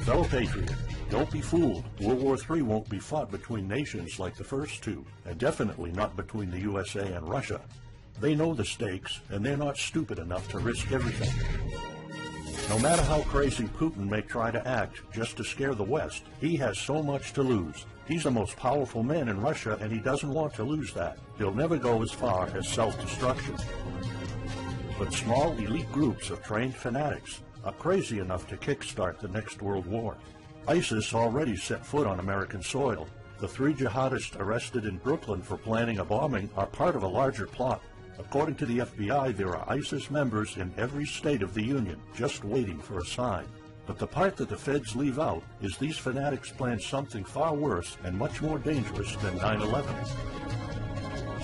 Fellow patriot, don't be fooled. World War III won't be fought between nations like the first two, and definitely not between the USA and Russia. They know the stakes, and they're not stupid enough to risk everything. No matter how crazy Putin may try to act just to scare the West, he has so much to lose. He's the most powerful man in Russia, and he doesn't want to lose that. He'll never go as far as self-destruction. But small elite groups of trained fanatics are crazy enough to kickstart the next world war. ISIS already set foot on American soil. The 3 jihadists arrested in Brooklyn for planning a bombing are part of a larger plot. According to the FBI, there are ISIS members in every state of the Union, just waiting for a sign. But the part that the feds leave out is these fanatics plan something far worse and much more dangerous than 9/11.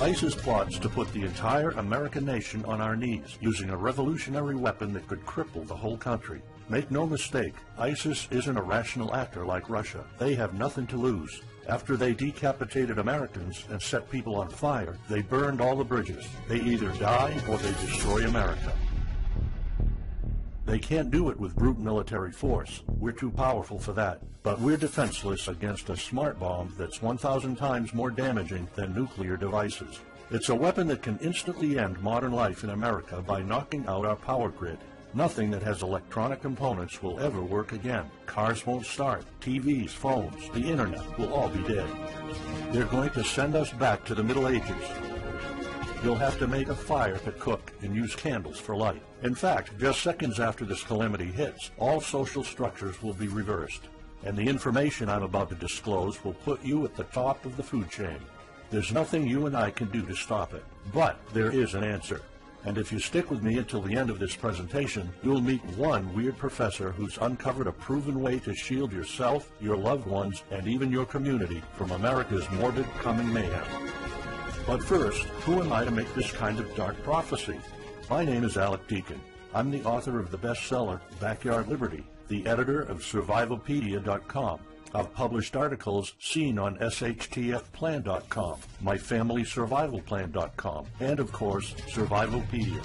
ISIS plots to put the entire American nation on our knees, using a revolutionary weapon that could cripple the whole country. Make no mistake, ISIS isn't a rational actor like Russia. They have nothing to lose. After they decapitated Americans and set people on fire, they burned all the bridges. They either die or they destroy America. They can't do it with brute military force. We're too powerful for that. But we're defenseless against a smart bomb that's 1,000 times more damaging than nuclear devices. It's a weapon that can instantly end modern life in America by knocking out our power grid. Nothing that has electronic components will ever work again. Cars won't start. TVs, phones, the internet will all be dead. They're going to send us back to the Middle Ages. You'll have to make a fire to cook and use candles for light. In fact, just seconds after this calamity hits, all social structures will be reversed. And the information I'm about to disclose will put you at the top of the food chain. There's nothing you and I can do to stop it. But there is an answer. And if you stick with me until the end of this presentation, you'll meet one weird professor who's uncovered a proven way to shield yourself, your loved ones, and even your community from America's morbid coming mayhem. But first, who am I to make this kind of dark prophecy? My name is Alec Deacon. I'm the author of the bestseller, Backyard Liberty, the editor of survivalpedia.com. I've published articles seen on shtfplan.com, myfamilysurvivalplan.com, and of course, Survivalpedia.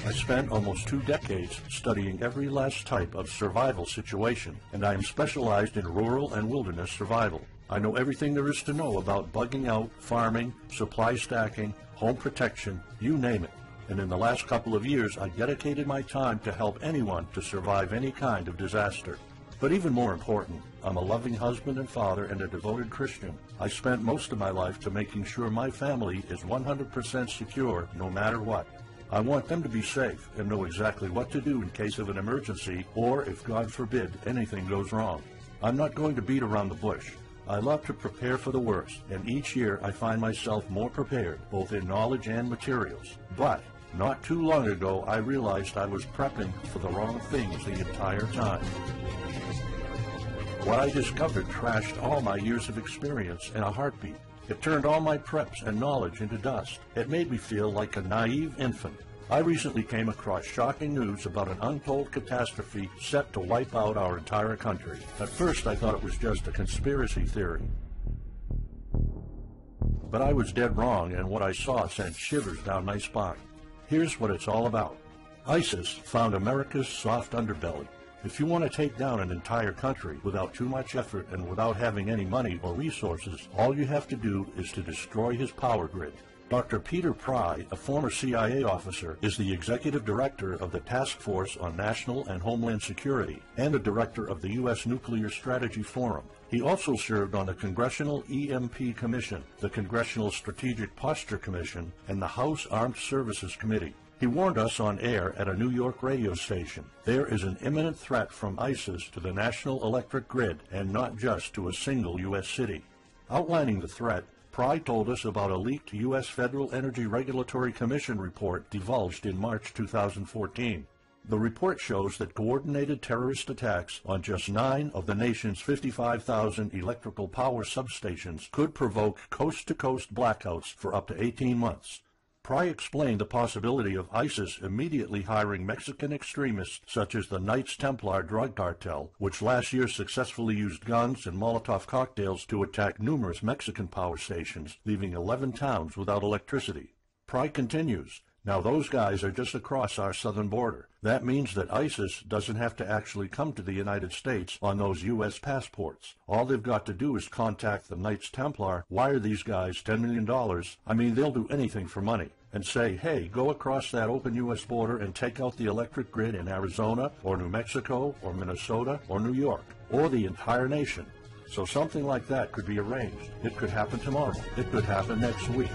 I spent almost 2 decades studying every last type of survival situation, and I am specialized in rural and wilderness survival. I know everything there is to know about bugging out, farming, supply stacking, home protection, you name it. And in the last couple of years, I dedicated my time to help anyone to survive any kind of disaster. But even more important, I'm a loving husband and father and a devoted Christian. I spent most of my life to making sure my family is 100% secure no matter what. I want them to be safe and know exactly what to do in case of an emergency or, if God forbid, anything goes wrong. I'm not going to beat around the bush. I love to prepare for the worst, and each year I find myself more prepared, both in knowledge and materials. But not too long ago, I realized I was prepping for the wrong things the entire time. What I discovered trashed all my years of experience in a heartbeat. It turned all my preps and knowledge into dust. It made me feel like a naive infant. I recently came across shocking news about an untold catastrophe set to wipe out our entire country. At first, I thought it was just a conspiracy theory. But I was dead wrong, and what I saw sent shivers down my spine. Here's what it's all about. ISIS found America's soft underbelly. If you want to take down an entire country without too much effort and without having any money or resources, all you have to do is to destroy his power grid. Dr. Peter Pry, a former CIA officer, is the executive director of the Task Force on National and Homeland Security and the director of the U.S. Nuclear Strategy Forum. He also served on the Congressional EMP Commission, the Congressional Strategic Posture Commission, and the House Armed Services Committee. He warned us on air at a New York radio station. There is an imminent threat from ISIS to the national electric grid, and not just to a single U.S. city. Outlining the threat, Pry told us about a leaked U.S. Federal Energy Regulatory Commission report divulged in March 2014. The report shows that coordinated terrorist attacks on just 9 of the nation's 55,000 electrical power substations could provoke coast-to-coast blackouts for up to 18 months. Pry explained the possibility of ISIS immediately hiring Mexican extremists such as the Knights Templar drug cartel, which last year successfully used guns and Molotov cocktails to attack numerous Mexican power stations, leaving 11 towns without electricity. Pry continues, Now those guys are just across our southern border. That means that ISIS doesn't have to actually come to the United States on those U.S. passports. All they've got to do is contact the Knights Templar, wire these guys $10 million, I mean they'll do anything for money, and say, hey, go across that open U.S. border and take out the electric grid in Arizona or New Mexico or Minnesota or New York, or the entire nation. So something like that could be arranged. It could happen tomorrow. It could happen next week.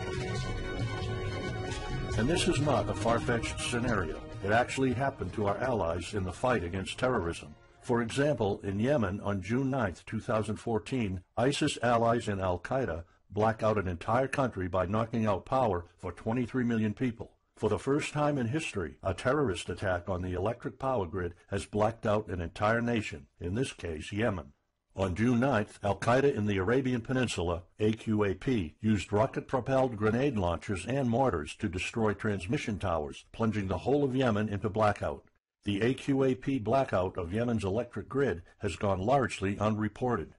And this is not a far-fetched scenario. It actually happened to our allies in the fight against terrorism. For example, in Yemen on June 9, 2014, ISIS allies in Al-Qaeda black out an entire country by knocking out power for 23 million people. For the first time in history, a terrorist attack on the electric power grid has blacked out an entire nation, in this case Yemen. On June 9th, Al-Qaeda in the Arabian Peninsula, AQAP, used rocket-propelled grenade launchers and mortars to destroy transmission towers, plunging the whole of Yemen into blackout. The AQAP blackout of Yemen's electric grid has gone largely unreported.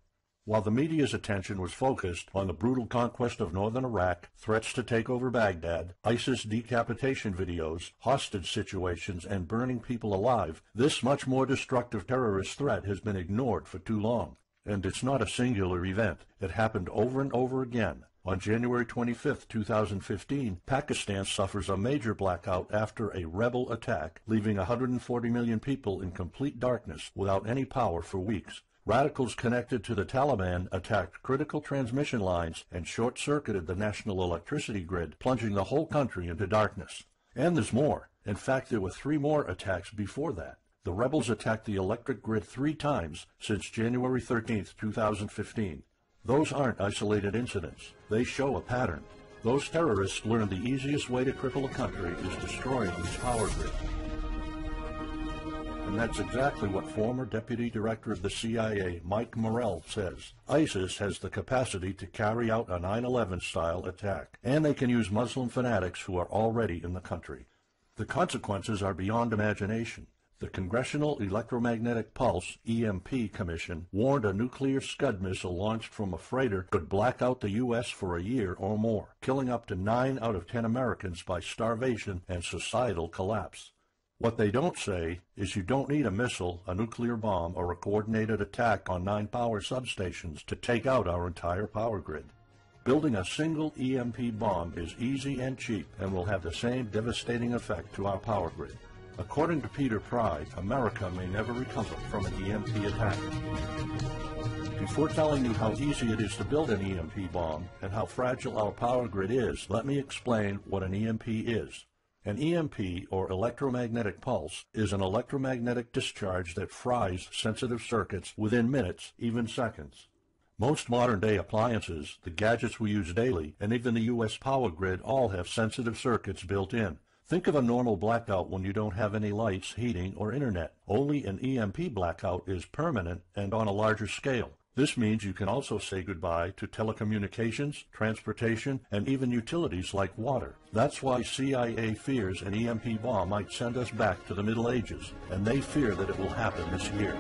While the media's attention was focused on the brutal conquest of northern Iraq, threats to take over Baghdad, ISIS decapitation videos, hostage situations, and burning people alive, this much more destructive terrorist threat has been ignored for too long. And it's not a singular event. It happened over and over again. On January 25, 2015, Pakistan suffers a major blackout after a rebel attack, leaving 140 million people in complete darkness without any power for weeks. Radicals connected to the Taliban attacked critical transmission lines and short-circuited the national electricity grid, plunging the whole country into darkness. And there's more. In fact, there were 3 more attacks before that. The rebels attacked the electric grid 3 times since January 13, 2015. Those aren't isolated incidents. They show a pattern. Those terrorists learned the easiest way to cripple a country is destroying its power grid. And that's exactly what former Deputy Director of the CIA, Mike Morrell, says. ISIS has the capacity to carry out a 9/11-style attack, and they can use Muslim fanatics who are already in the country. The consequences are beyond imagination. The Congressional Electromagnetic Pulse, EMP, Commission warned a nuclear Scud missile launched from a freighter could black out the U.S. for a year or more, killing up to 9 out of 10 Americans by starvation and societal collapse. What they don't say is you don't need a missile, a nuclear bomb, or a coordinated attack on 9 power substations to take out our entire power grid. Building a single EMP bomb is easy and cheap and will have the same devastating effect to our power grid. According to Peter Pry, America may never recover from an EMP attack. Before telling you how easy it is to build an EMP bomb and how fragile our power grid is, let me explain what an EMP is. An EMP, or electromagnetic pulse, is an electromagnetic discharge that fries sensitive circuits within minutes, even seconds. Most modern-day appliances, the gadgets we use daily, and even the U.S. power grid all have sensitive circuits built in. Think of a normal blackout when you don't have any lights, heating, or internet. Only an EMP blackout is permanent and on a larger scale. This means you can also say goodbye to telecommunications, transportation, and even utilities like water. That's why CIA fears an EMP bomb might send us back to the Middle Ages, and they fear that it will happen this year.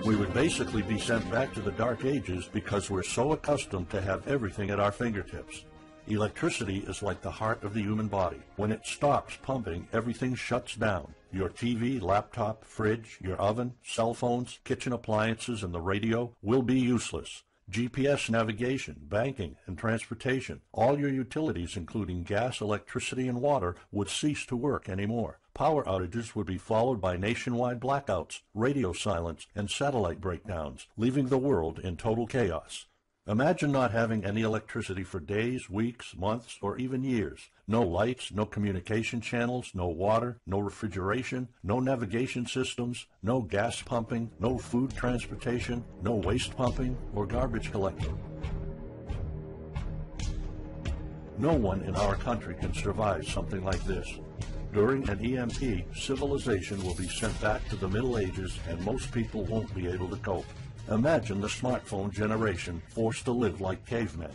We would basically be sent back to the Dark Ages because we're so accustomed to have everything at our fingertips. Electricity is like the heart of the human body. When it stops pumping, everything shuts down. Your TV, laptop, fridge, your oven, cell phones, kitchen appliances, and the radio will be useless. GPS navigation, banking, and transportation, all your utilities, including gas, electricity, and water, would cease to work anymore. Power outages would be followed by nationwide blackouts, radio silence, and satellite breakdowns, leaving the world in total chaos. Imagine not having any electricity for days, weeks, months, or even years. No lights, no communication channels, no water, no refrigeration, no navigation systems, no gas pumping, no food transportation, no waste pumping, or garbage collecting. No one in our country can survive something like this. During an EMP, civilization will be sent back to the Middle Ages and most people won't be able to cope. Imagine the smartphone generation forced to live like cavemen.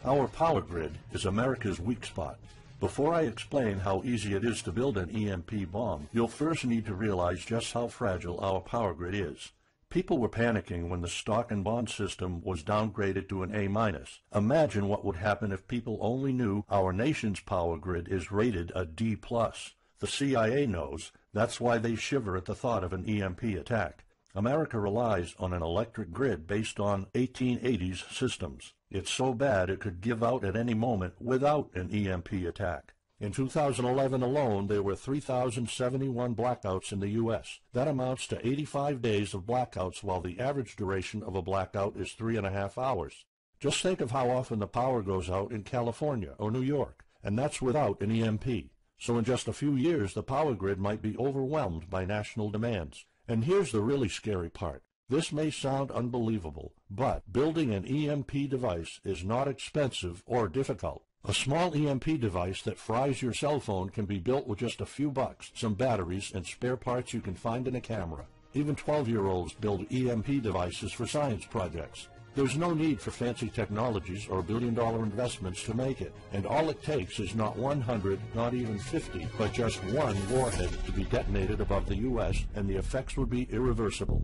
Our power grid is America's weak spot. Before I explain how easy it is to build an EMP bomb, you'll first need to realize just how fragile our power grid is. People were panicking when the stock and bond system was downgraded to an A-. Imagine what would happen if people only knew our nation's power grid is rated a D+. The CIA knows. That's why they shiver at the thought of an EMP attack. America relies on an electric grid based on 1880s systems. It's so bad it could give out at any moment without an EMP attack. In 2011 alone, there were 3,071 blackouts in the U.S. That amounts to 85 days of blackouts, while the average duration of a blackout is 3.5 hours. Just think of how often the power goes out in California or New York, and that's without an EMP. So in just a few years, the power grid might be overwhelmed by national demands. And here's the really scary part. This may sound unbelievable, but building an EMP device is not expensive or difficult. A small EMP device that fries your cell phone can be built with just a few bucks, some batteries, and spare parts you can find in a camera. Even 12-year-olds build EMP devices for science projects. There's no need for fancy technologies or billion-dollar investments to make it, and all it takes is not 100, not even 50, but just one warhead to be detonated above the U.S., and the effects would be irreversible.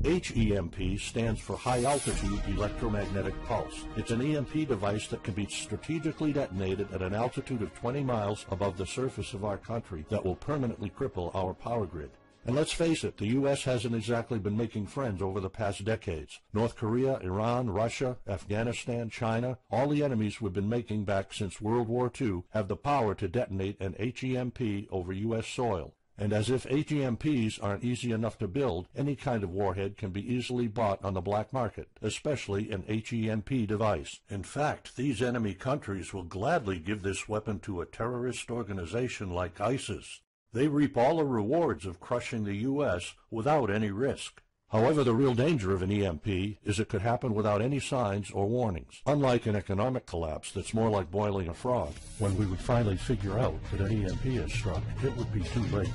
HEMP stands for High Altitude Electromagnetic Pulse. It's an EMP device that can be strategically detonated at an altitude of 20 miles above the surface of our country that will permanently cripple our power grid. And let's face it, the U.S. hasn't exactly been making friends over the past decades. North Korea, Iran, Russia, Afghanistan, China, all the enemies we've been making back since World War II have the power to detonate an HEMP over U.S. soil. And as if HEMPs aren't easy enough to build, any kind of warhead can be easily bought on the black market, especially an HEMP device. In fact, these enemy countries will gladly give this weapon to a terrorist organization like ISIS. They reap all the rewards of crushing the U.S. without any risk. However, the real danger of an EMP is it could happen without any signs or warnings. Unlike an economic collapse that's more like boiling a frog, when we would finally figure out that an EMP has struck, it would be too late.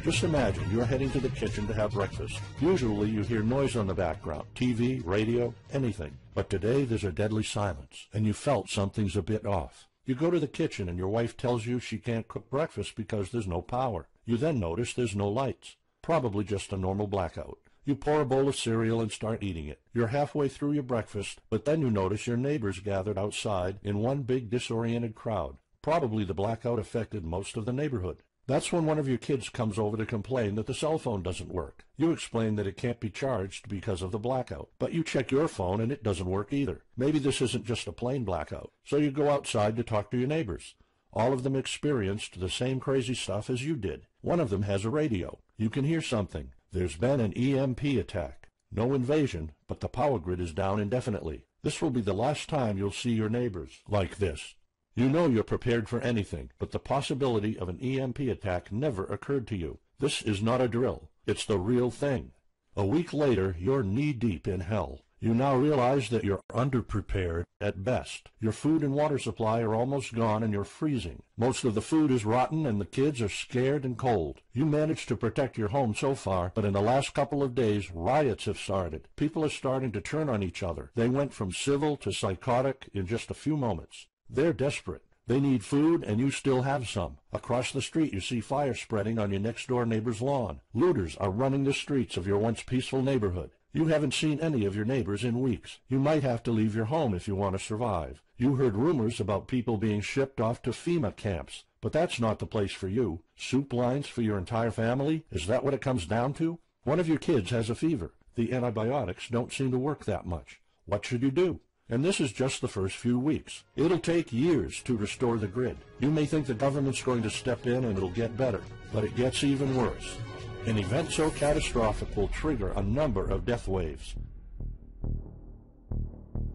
Just imagine you're heading to the kitchen to have breakfast. Usually you hear noise on the background, TV, radio, anything. But today there's a deadly silence, and you felt something's a bit off. You go to the kitchen and your wife tells you she can't cook breakfast because there's no power. You then notice there's no lights. Probably just a normal blackout. You pour a bowl of cereal and start eating it. You're halfway through your breakfast, but then you notice your neighbors gathered outside in one big disoriented crowd. Probably the blackout affected most of the neighborhood. That's when one of your kids comes over to complain that the cell phone doesn't work. You explain that it can't be charged because of the blackout, but you check your phone and it doesn't work either. Maybe this isn't just a plain blackout. So you go outside to talk to your neighbors. All of them experienced the same crazy stuff as you did. One of them has a radio. You can hear something. There's been an EMP attack. No invasion, but the power grid is down indefinitely. This will be the last time you'll see your neighbors like this. You know you're prepared for anything, but the possibility of an EMP attack never occurred to you. This is not a drill. It's the real thing. A week later, you're knee-deep in hell. You now realize that you're underprepared at best. Your food and water supply are almost gone and you're freezing. Most of the food is rotten and the kids are scared and cold. You managed to protect your home so far, but in the last couple of days, riots have started. People are starting to turn on each other. They went from civil to psychotic in just a few moments. They're desperate. They need food, and you still have some. Across the street, you see fire spreading on your next-door neighbor's lawn. Looters are running the streets of your once peaceful neighborhood. You haven't seen any of your neighbors in weeks. You might have to leave your home if you want to survive. You heard rumors about people being shipped off to FEMA camps, but that's not the place for you. Soup lines for your entire family? Is that what it comes down to? One of your kids has a fever. The antibiotics don't seem to work that much. What should you do? And this is just the first few weeks. It'll take years to restore the grid. You may think the government's going to step in and it'll get better, but it gets even worse. An event so catastrophic will trigger a number of death waves.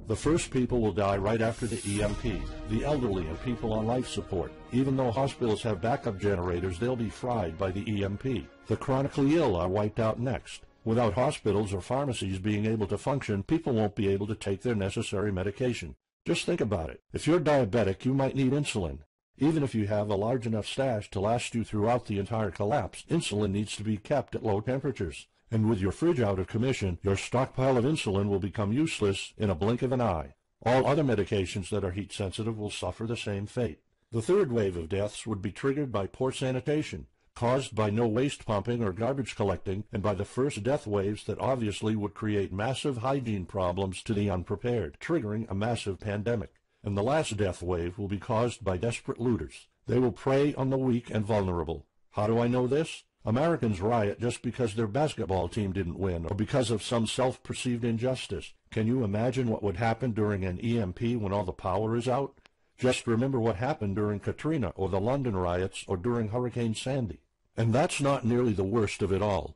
The first people will die right after the EMP, the elderly and people on life support. Even though hospitals have backup generators, they'll be fried by the EMP. The chronically ill are wiped out next. Without hospitals or pharmacies being able to function, people won't be able to take their necessary medication. Just think about it. If you're diabetic, you might need insulin. Even if you have a large enough stash to last you throughout the entire collapse, insulin needs to be kept at low temperatures. And with your fridge out of commission, your stockpile of insulin will become useless in a blink of an eye. All other medications that are heat sensitive will suffer the same fate. The third wave of deaths would be triggered by poor sanitation. caused by no waste pumping or garbage collecting, and by the first death waves that obviously would create massive hygiene problems to the unprepared, triggering a massive pandemic. And the last death wave will be caused by desperate looters. They will prey on the weak and vulnerable. How do I know this? Americans riot just because their basketball team didn't win, or because of some self-perceived injustice. Can you imagine what would happen during an EMP when all the power is out? Just remember what happened during Katrina, or the London riots, or during Hurricane Sandy. And that's not nearly the worst of it all.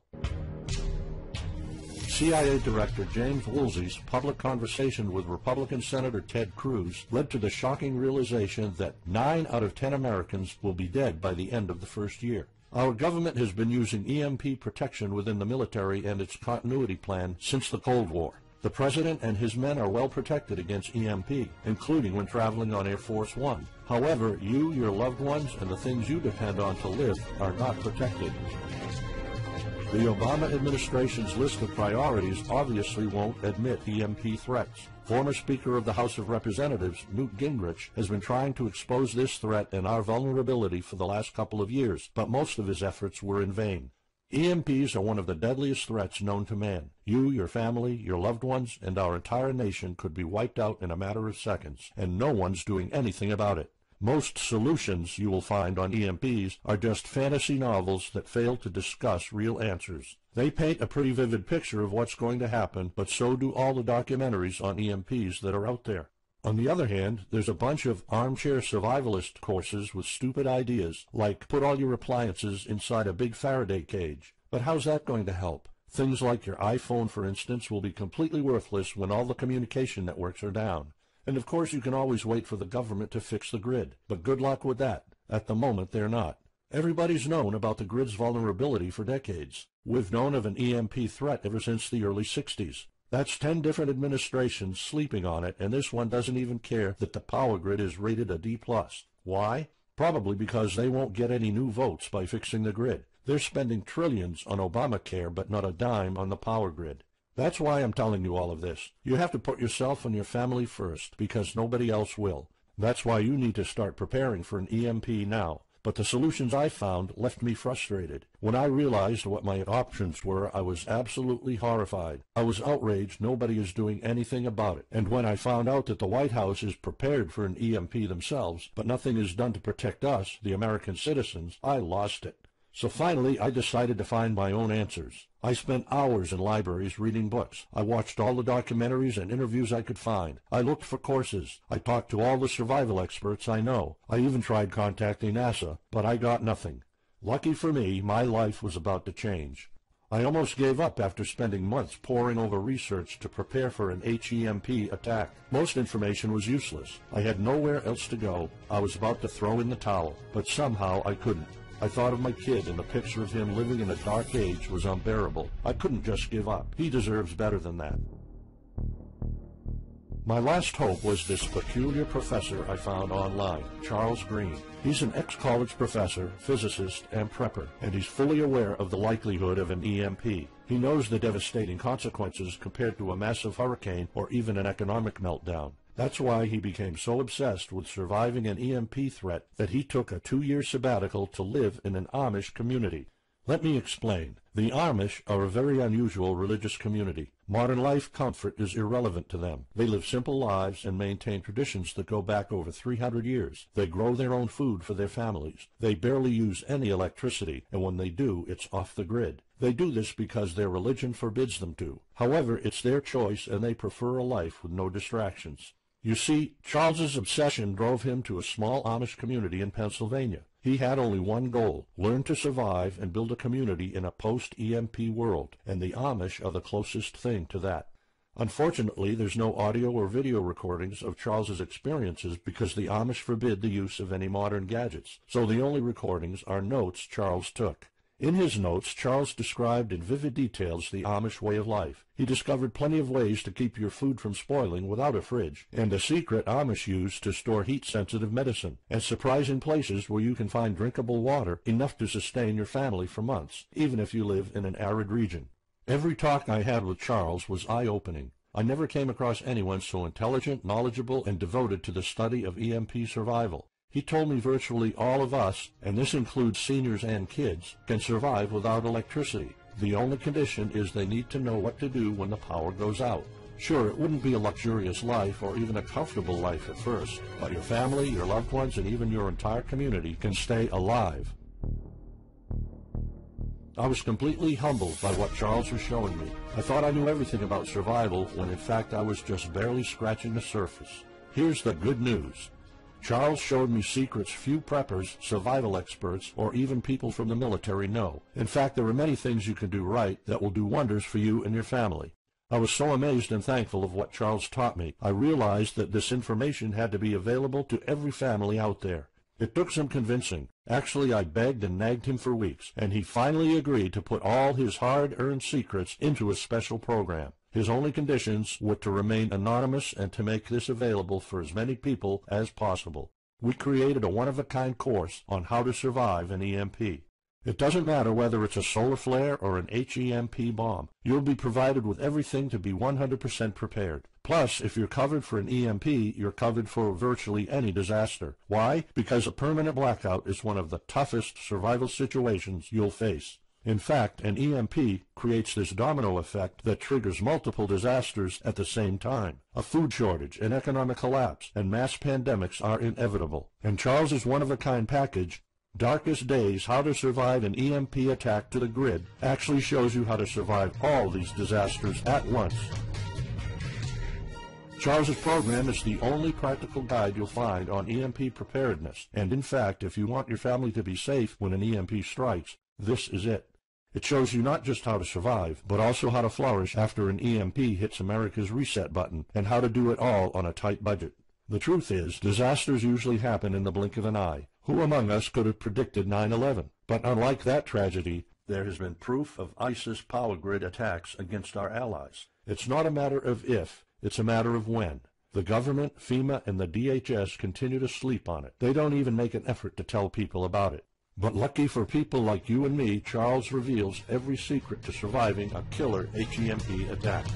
CIA Director James Woolsey's public conversation with Republican Senator Ted Cruz led to the shocking realization that 9 out of 10 Americans will be dead by the end of the first year. Our government has been using EMP protection within the military and its continuity plan since the Cold War. The President and his men are well protected against EMP, including when traveling on Air Force One. However, you, your loved ones, and the things you depend on to live are not protected. The Obama administration's list of priorities obviously won't admit EMP threats. Former Speaker of the House of Representatives, Newt Gingrich, has been trying to expose this threat and our vulnerability for the last couple of years, but most of his efforts were in vain. EMPs are one of the deadliest threats known to man. You, your family, your loved ones, and our entire nation could be wiped out in a matter of seconds, and no one's doing anything about it. Most solutions you will find on EMPs are just fantasy novels that fail to discuss real answers. They paint a pretty vivid picture of what's going to happen, but so do all the documentaries on EMPs that are out there. On the other hand, there's a bunch of armchair survivalist courses with stupid ideas, like put all your appliances inside a big Faraday cage. But how's that going to help? Things like your iPhone, for instance, will be completely worthless when all the communication networks are down. And of course you can always wait for the government to fix the grid, but good luck with that. At the moment they're not. Everybody's known about the grid's vulnerability for decades. We've known of an EMP threat ever since the early 60s. That's 10 different administrations sleeping on it, and this one doesn't even care that the power grid is rated a D+. Why? Probably because they won't get any new votes by fixing the grid. They're spending trillions on Obamacare, but not a dime on the power grid. That's why I'm telling you all of this. You have to put yourself and your family first, because nobody else will. That's why you need to start preparing for an EMP now. But the solutions I found left me frustrated. When I realized what my options were, I was absolutely horrified. I was outraged nobody is doing anything about it. And when I found out that the White House is prepared for an EMP themselves, but nothing is done to protect us, the American citizens, I lost it. So finally, I decided to find my own answers. I spent hours in libraries reading books. I watched all the documentaries and interviews I could find. I looked for courses. I talked to all the survival experts I know. I even tried contacting NASA, but I got nothing. Lucky for me, my life was about to change. I almost gave up after spending months poring over research to prepare for an HEMP attack. Most information was useless. I had nowhere else to go. I was about to throw in the towel, but somehow I couldn't. I thought of my kid, and the picture of him living in a dark age was unbearable. I couldn't just give up. He deserves better than that. My last hope was this peculiar professor I found online, Charles Green. He's an ex-college professor, physicist, and prepper, and he's fully aware of the likelihood of an EMP. He knows the devastating consequences compared to a massive hurricane or even an economic meltdown. That's why he became so obsessed with surviving an EMP threat that he took a 2-year sabbatical to live in an Amish community. Let me explain. The Amish are a very unusual religious community. Modern life comfort is irrelevant to them. They live simple lives and maintain traditions that go back over 300 years. They grow their own food for their families. They barely use any electricity, and when they do, it's off the grid. They do this because their religion forbids them to. However, it's their choice, and they prefer a life with no distractions. You see, Charles's obsession drove him to a small Amish community in Pennsylvania. He had only one goal: learn to survive and build a community in a post-EMP world, and the Amish are the closest thing to that. Unfortunately, there's no audio or video recordings of Charles's experiences because the Amish forbid the use of any modern gadgets, so the only recordings are notes Charles took. In his notes, Charles described in vivid details the Amish way of life. He discovered plenty of ways to keep your food from spoiling without a fridge, and a secret Amish use to store heat-sensitive medicine, and surprising places where you can find drinkable water enough to sustain your family for months, even if you live in an arid region. Every talk I had with Charles was eye-opening. I never came across anyone so intelligent, knowledgeable, and devoted to the study of EMP survival. He told me virtually all of us, and this includes seniors and kids, can survive without electricity. The only condition is they need to know what to do when the power goes out. Sure, it wouldn't be a luxurious life or even a comfortable life at first, but your family, your loved ones, and even your entire community can stay alive. I was completely humbled by what Charles was showing me. I thought I knew everything about survival when in fact I was just barely scratching the surface. Here's the good news. Charles showed me secrets few preppers, survival experts, or even people from the military know. In fact, there are many things you can do right that will do wonders for you and your family. I was so amazed and thankful of what Charles taught me. I realized that this information had to be available to every family out there. It took some convincing. Actually, I begged and nagged him for weeks, and he finally agreed to put all his hard-earned secrets into a special program. His only conditions were to remain anonymous and to make this available for as many people as possible. We created a one-of-a-kind course on how to survive an EMP. It doesn't matter whether it's a solar flare or an HEMP bomb. You'll be provided with everything to be 100% prepared. Plus, if you're covered for an EMP, you're covered for virtually any disaster. Why? Because a permanent blackout is one of the toughest survival situations you'll face. In fact, an EMP creates this domino effect that triggers multiple disasters at the same time. A food shortage, an economic collapse, and mass pandemics are inevitable. And Charles's one-of-a-kind package, Darkest Days, How to Survive an EMP Attack to the Grid, actually shows you how to survive all these disasters at once. Charles's program is the only practical guide you'll find on EMP preparedness, and in fact, if you want your family to be safe when an EMP strikes, this is it. It shows you not just how to survive, but also how to flourish after an EMP hits America's reset button, and how to do it all on a tight budget. The truth is, disasters usually happen in the blink of an eye. Who among us could have predicted 9/11? But unlike that tragedy, there has been proof of ISIS power grid attacks against our allies. It's not a matter of if, it's a matter of when. The government, FEMA, and the DHS continue to sleep on it. They don't even make an effort to tell people about it. But lucky for people like you and me, Charles reveals every secret to surviving a killer HEMP attack.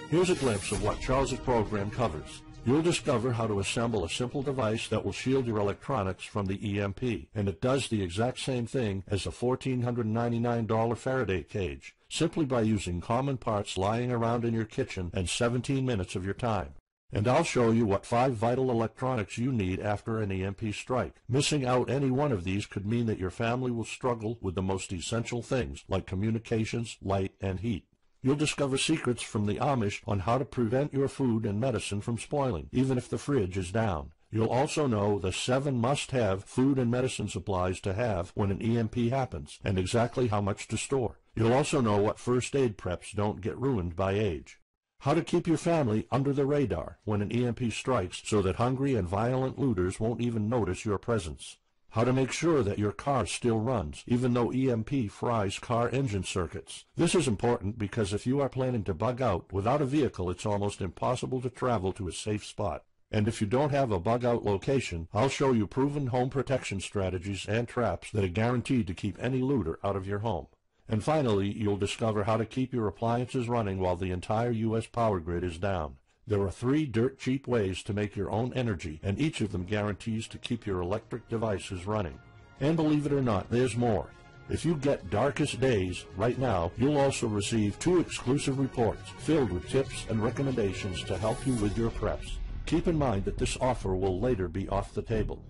Here's a glimpse of what Charles's program covers. You'll discover how to assemble a simple device that will shield your electronics from the EMP, and it does the exact same thing as a $1,499 Faraday cage, simply by using common parts lying around in your kitchen and 17 minutes of your time. And I'll show you what 5 vital electronics you need after an EMP strike. Missing out any one of these could mean that your family will struggle with the most essential things like communications, light, and heat. You'll discover secrets from the Amish on how to prevent your food and medicine from spoiling, even if the fridge is down. You'll also know the 7 must-have food and medicine supplies to have when an EMP happens, and exactly how much to store. You'll also know what first aid preps don't get ruined by age. How to keep your family under the radar when an EMP strikes so that hungry and violent looters won't even notice your presence. How to make sure that your car still runs, even though EMP fries car engine circuits. This is important because if you are planning to bug out, without a vehicle it's almost impossible to travel to a safe spot. And if you don't have a bug-out location, I'll show you proven home protection strategies and traps that are guaranteed to keep any looter out of your home. And finally, you'll discover how to keep your appliances running while the entire U.S. power grid is down. There are 3 dirt-cheap ways to make your own energy, and each of them guarantees to keep your electric devices running. And believe it or not, there's more. If you get Darkest Days right now, you'll also receive 2 exclusive reports filled with tips and recommendations to help you with your preps. Keep in mind that this offer will later be off the table.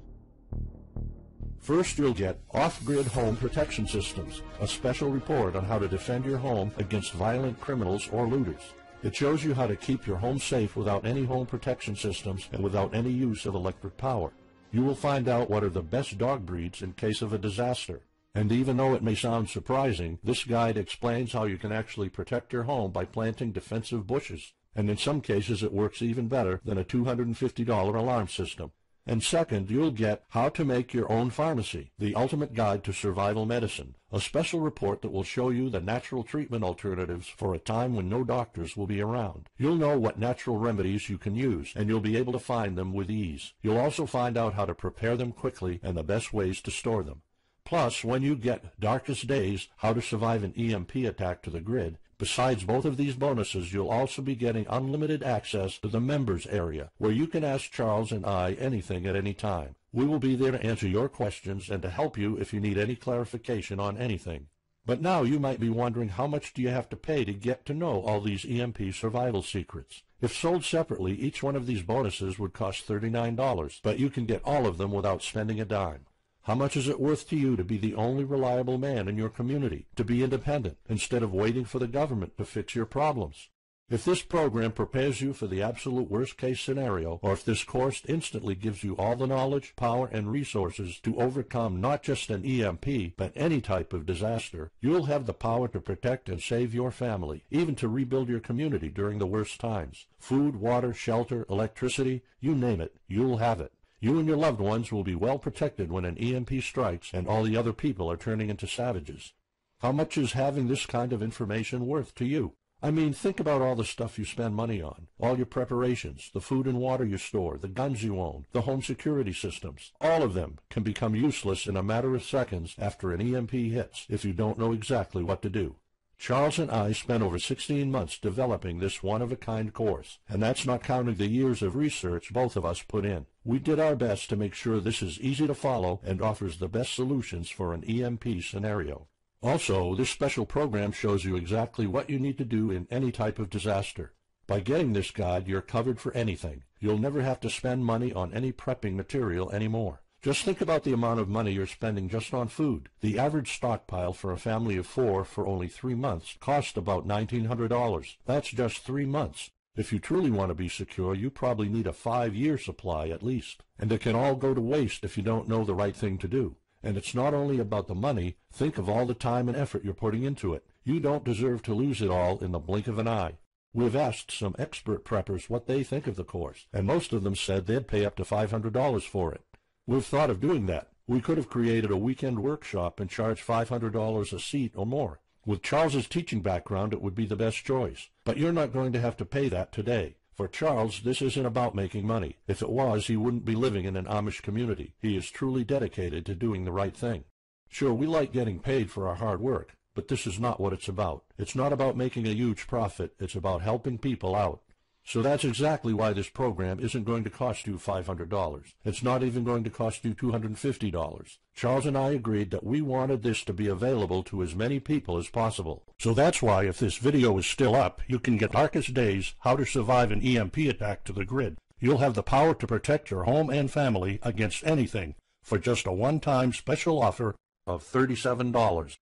First, you'll get Off-Grid Home Protection Systems, a special report on how to defend your home against violent criminals or looters. It shows you how to keep your home safe without any home protection systems and without any use of electric power. You will find out what are the best dog breeds in case of a disaster. And even though it may sound surprising, this guide explains how you can actually protect your home by planting defensive bushes. And in some cases it works even better than a $250 alarm system. And second, you'll get How to Make Your Own Pharmacy, the ultimate guide to survival medicine, a special report that will show you the natural treatment alternatives for a time when no doctors will be around. You'll know what natural remedies you can use, and you'll be able to find them with ease. You'll also find out how to prepare them quickly and the best ways to store them. Plus, when you get Darkest Days, How to Survive an EMP Attack to the Grid, Besides both of these bonuses, you'll also be getting unlimited access to the members area, where you can ask Charles and I anything at any time. We will be there to answer your questions and to help you if you need any clarification on anything. But now you might be wondering, how much do you have to pay to get to know all these EMP survival secrets? If sold separately, each one of these bonuses would cost $39, but you can get all of them without spending a dime. How much is it worth to you to be the only reliable man in your community, to be independent, instead of waiting for the government to fix your problems? If this program prepares you for the absolute worst-case scenario, or if this course instantly gives you all the knowledge, power, and resources to overcome not just an EMP, but any type of disaster, you'll have the power to protect and save your family, even to rebuild your community during the worst times. Food, water, shelter, electricity, you name it, you'll have it. You and your loved ones will be well protected when an EMP strikes and all the other people are turning into savages. How much is having this kind of information worth to you? I mean, think about all the stuff you spend money on, all your preparations, the food and water you store, the guns you own, the home security systems. All of them can become useless in a matter of seconds after an EMP hits if you don't know exactly what to do. Charles and I spent over 16 months developing this one-of-a-kind course, and that's not counting the years of research both of us put in. We did our best to make sure this is easy to follow and offers the best solutions for an EMP scenario. Also, this special program shows you exactly what you need to do in any type of disaster. By getting this guide, you're covered for anything. You'll never have to spend money on any prepping material anymore. Just think about the amount of money you're spending just on food. The average stockpile for a family of 4 for only 3 months costs about $1,900. That's just 3 months. If you truly want to be secure, you probably need a 5-year supply at least. And it can all go to waste if you don't know the right thing to do. And it's not only about the money. Think of all the time and effort you're putting into it. You don't deserve to lose it all in the blink of an eye. We've asked some expert preppers what they think of the course, and most of them said they'd pay up to $500 for it. We've thought of doing that. We could have created a weekend workshop and charged $500 a seat or more. With Charles's teaching background, it would be the best choice. But you're not going to have to pay that today. For Charles, this isn't about making money. If it was, he wouldn't be living in an Amish community. He is truly dedicated to doing the right thing. Sure, we like getting paid for our hard work, but this is not what it's about. It's not about making a huge profit. It's about helping people out. So that's exactly why this program isn't going to cost you $500. It's not even going to cost you $250. Charles and I agreed that we wanted this to be available to as many people as possible. So that's why, if this video is still up, you can get Darkest Days, How to Survive an EMP Attack to the grid. You'll have the power to protect your home and family against anything for just a one-time special offer of $37.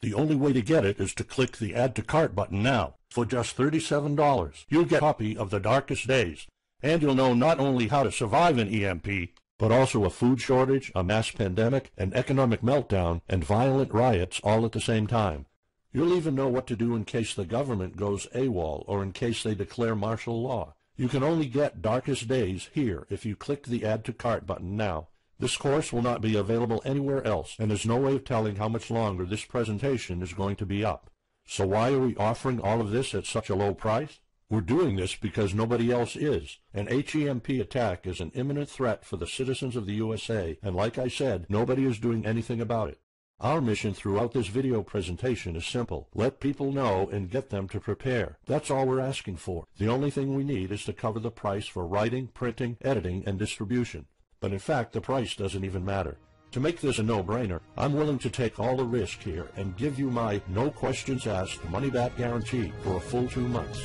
The only way to get it is to click the Add to Cart button now. For just $37, you'll get a copy of The Darkest Days, and you'll know not only how to survive an EMP, but also a food shortage, a mass pandemic, an economic meltdown, and violent riots all at the same time. You'll even know what to do in case the government goes AWOL or in case they declare martial law. You can only get Darkest Days here if you click the Add to Cart button now. This course will not be available anywhere else, and there's no way of telling how much longer this presentation is going to be up. So why are we offering all of this at such a low price? We're doing this because nobody else is. An HEMP attack is an imminent threat for the citizens of the USA, and like I said, nobody is doing anything about it. Our mission throughout this video presentation is simple. Let people know and get them to prepare. That's all we're asking for. The only thing we need is to cover the price for writing, printing, editing, and distribution. But in fact, the price doesn't even matter. To make this a no-brainer, I'm willing to take all the risk here and give you my no questions asked money-back guarantee for a full 2 months.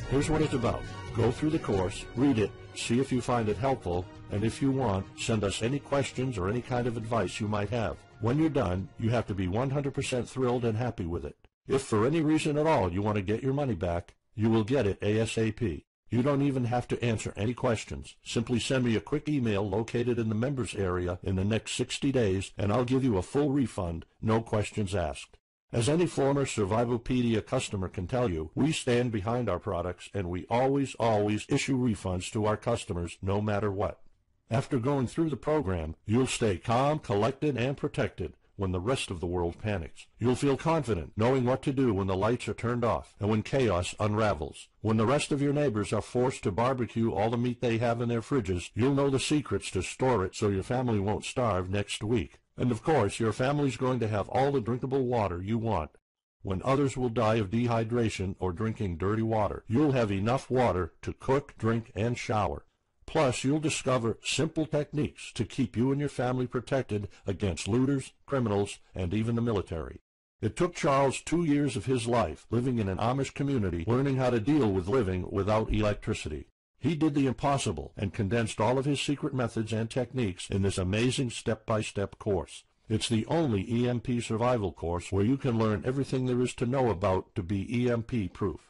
Here's what it's about. Go through the course, read it, see if you find it helpful, and if you want, send us any questions or any kind of advice you might have. When you're done, you have to be 100% thrilled and happy with it. If for any reason at all you want to get your money back, you will get it ASAP. You don't even have to answer any questions. Simply send me a quick email located in the members area in the next 60 days, and I'll give you a full refund, no questions asked. As any former Survivalpedia customer can tell you, we stand behind our products, and we always issue refunds to our customers no matter what. After going through the program, you'll stay calm, collected, and protected when the rest of the world panics. You'll feel confident knowing what to do when the lights are turned off and when chaos unravels. When the rest of your neighbors are forced to barbecue all the meat they have in their fridges, you'll know the secrets to store it so your family won't starve next week. And of course, your family's going to have all the drinkable water you want. When others will die of dehydration or drinking dirty water, you'll have enough water to cook, drink, and shower. Plus, you'll discover simple techniques to keep you and your family protected against looters, criminals, and even the military. It took Charles 2 years of his life living in an Amish community learning how to deal with living without electricity. He did the impossible and condensed all of his secret methods and techniques in this amazing step-by-step course. It's the only EMP survival course where you can learn everything there is to know about to be EMP-proof.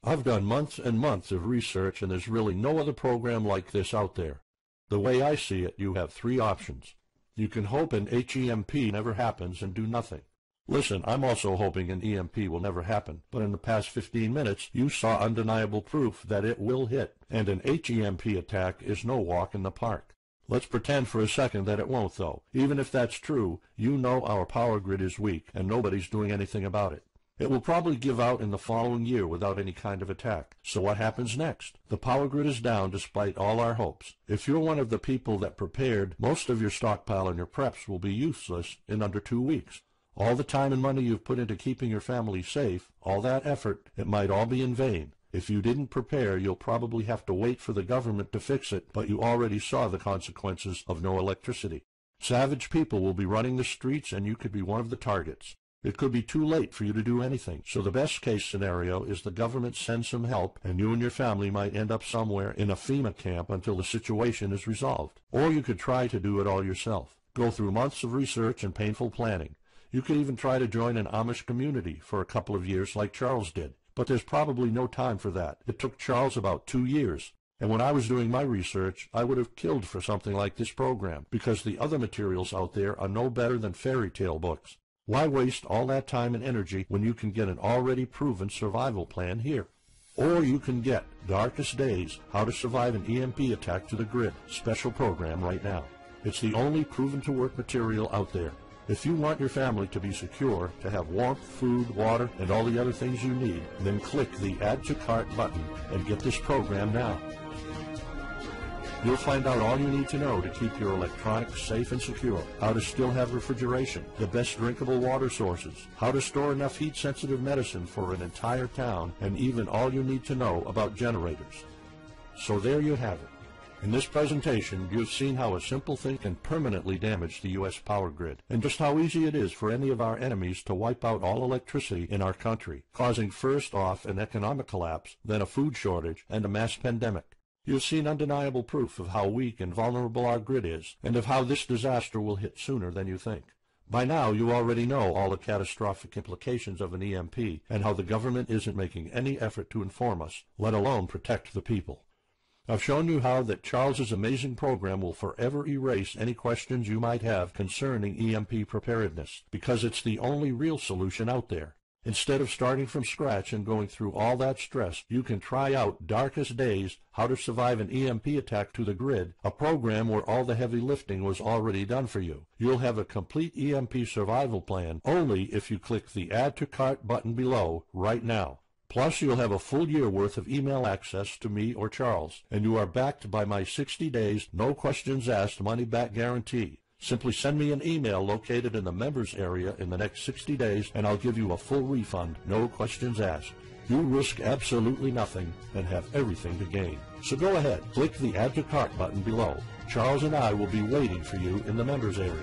I've done months and months of research, and there's really no other program like this out there. The way I see it, you have 3 options. You can hope an HEMP never happens and do nothing. Listen, I'm also hoping an EMP will never happen, but in the past 15 minutes, you saw undeniable proof that it will hit, and an HEMP attack is no walk in the park. Let's pretend for a second that it won't, though. Even if that's true, you know our power grid is weak, and nobody's doing anything about it. It will probably give out in the following year without any kind of attack. So what happens next? The power grid is down despite all our hopes. If you're one of the people that prepared, most of your stockpile and your preps will be useless in under 2 weeks. All the time and money you've put into keeping your family safe, all that effort, it might all be in vain. If you didn't prepare, you'll probably have to wait for the government to fix it, but you already saw the consequences of no electricity. Savage people will be running the streets, and you could be one of the targets. It could be too late for you to do anything, so the best-case scenario is the government sends some help, and you and your family might end up somewhere in a FEMA camp until the situation is resolved. Or you could try to do it all yourself. Go through months of research and painful planning. You could even try to join an Amish community for a couple of years like Charles did. But there's probably no time for that. It took Charles about 2 years. And when I was doing my research, I would have killed for something like this program, because the other materials out there are no better than fairy tale books. Why waste all that time and energy when you can get an already proven survival plan here? Or you can get Darkest Days, How to Survive an EMP Attack to the Grid special program right now. It's the only proven-to-work material out there. If you want your family to be secure, to have warmth, food, water, and all the other things you need, then click the Add to Cart button and get this program now. You'll find out all you need to know to keep your electronics safe and secure, how to still have refrigeration, the best drinkable water sources, how to store enough heat-sensitive medicine for an entire town, and even all you need to know about generators. So there you have it. In this presentation, you've seen how a simple thing can permanently damage the U.S. power grid, and just how easy it is for any of our enemies to wipe out all electricity in our country, causing first off an economic collapse, then a food shortage, and a mass pandemic. You've seen undeniable proof of how weak and vulnerable our grid is, and of how this disaster will hit sooner than you think. By now, you already know all the catastrophic implications of an EMP, and how the government isn't making any effort to inform us, let alone protect the people. I've shown you how that Charles's amazing program will forever erase any questions you might have concerning EMP preparedness, because it's the only real solution out there. Instead of starting from scratch and going through all that stress, you can try out Darkest Days, How to Survive an EMP Attack to the Grid, a program where all the heavy lifting was already done for you. You'll have a complete EMP survival plan only if you click the Add to Cart button below right now. Plus, you'll have a full year worth of email access to me or Charles, and you are backed by my 60 days, no questions asked money-back guarantee. Simply send me an email located in the members area in the next 60 days, and I'll give you a full refund, no questions asked. You risk absolutely nothing and have everything to gain. So go ahead, click the Add to Cart button below. Charles and I will be waiting for you in the members area.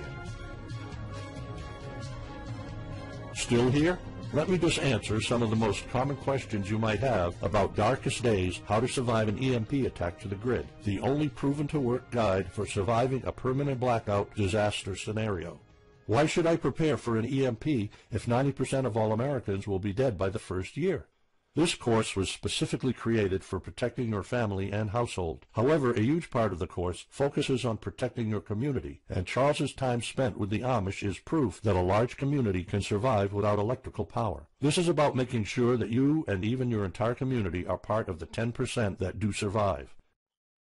Still here? Let me just answer some of the most common questions you might have about Darkest Days, How to Survive an EMP Attack to the Grid, the only proven-to-work guide for surviving a permanent blackout disaster scenario. Why should I prepare for an EMP if 90% of all Americans will be dead by the first year? This course was specifically created for protecting your family and household. However, a huge part of the course focuses on protecting your community, and Charles's time spent with the Amish is proof that a large community can survive without electrical power. This is about making sure that you and even your entire community are part of the 10% that do survive.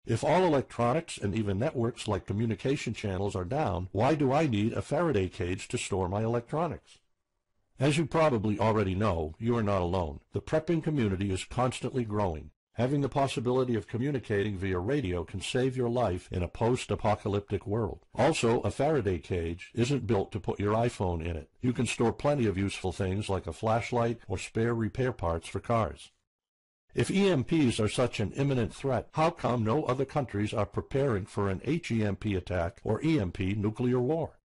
If all electronics and even networks like communication channels are down, why do I need a Faraday cage to store my electronics? As you probably already know, you are not alone. The prepping community is constantly growing. Having the possibility of communicating via radio can save your life in a post-apocalyptic world. Also, a Faraday cage isn't built to put your iPhone in it. You can store plenty of useful things like a flashlight or spare repair parts for cars. If EMPs are such an imminent threat, how come no other countries are preparing for an HEMP attack or EMP nuclear war?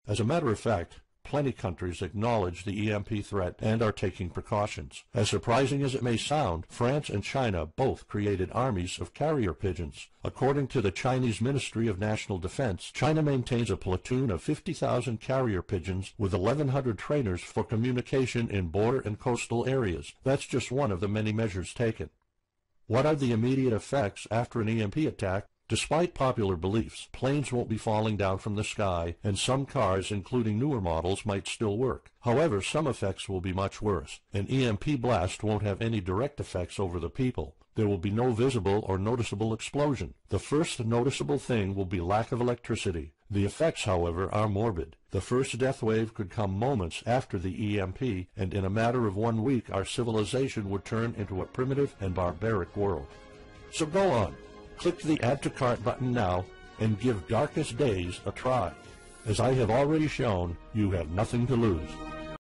As a matter of fact, plenty countries acknowledge the EMP threat and are taking precautions. As surprising as it may sound, France and China both created armies of carrier pigeons. According to the Chinese Ministry of National Defense, China maintains a platoon of 50,000 carrier pigeons with 1,100 trainers for communication in border and coastal areas. That's just one of the many measures taken. What are the immediate effects after an EMP attack? Despite popular beliefs, planes won't be falling down from the sky, and some cars, including newer models, might still work. However, some effects will be much worse. An EMP blast won't have any direct effects over the people. There will be no visible or noticeable explosion. The first noticeable thing will be lack of electricity. The effects, however, are morbid. The first death wave could come moments after the EMP, and in a matter of 1 week our civilization would turn into a primitive and barbaric world. So go on. Click the Add to Cart button now and give Darkest Days a try. As I have already shown, you have nothing to lose.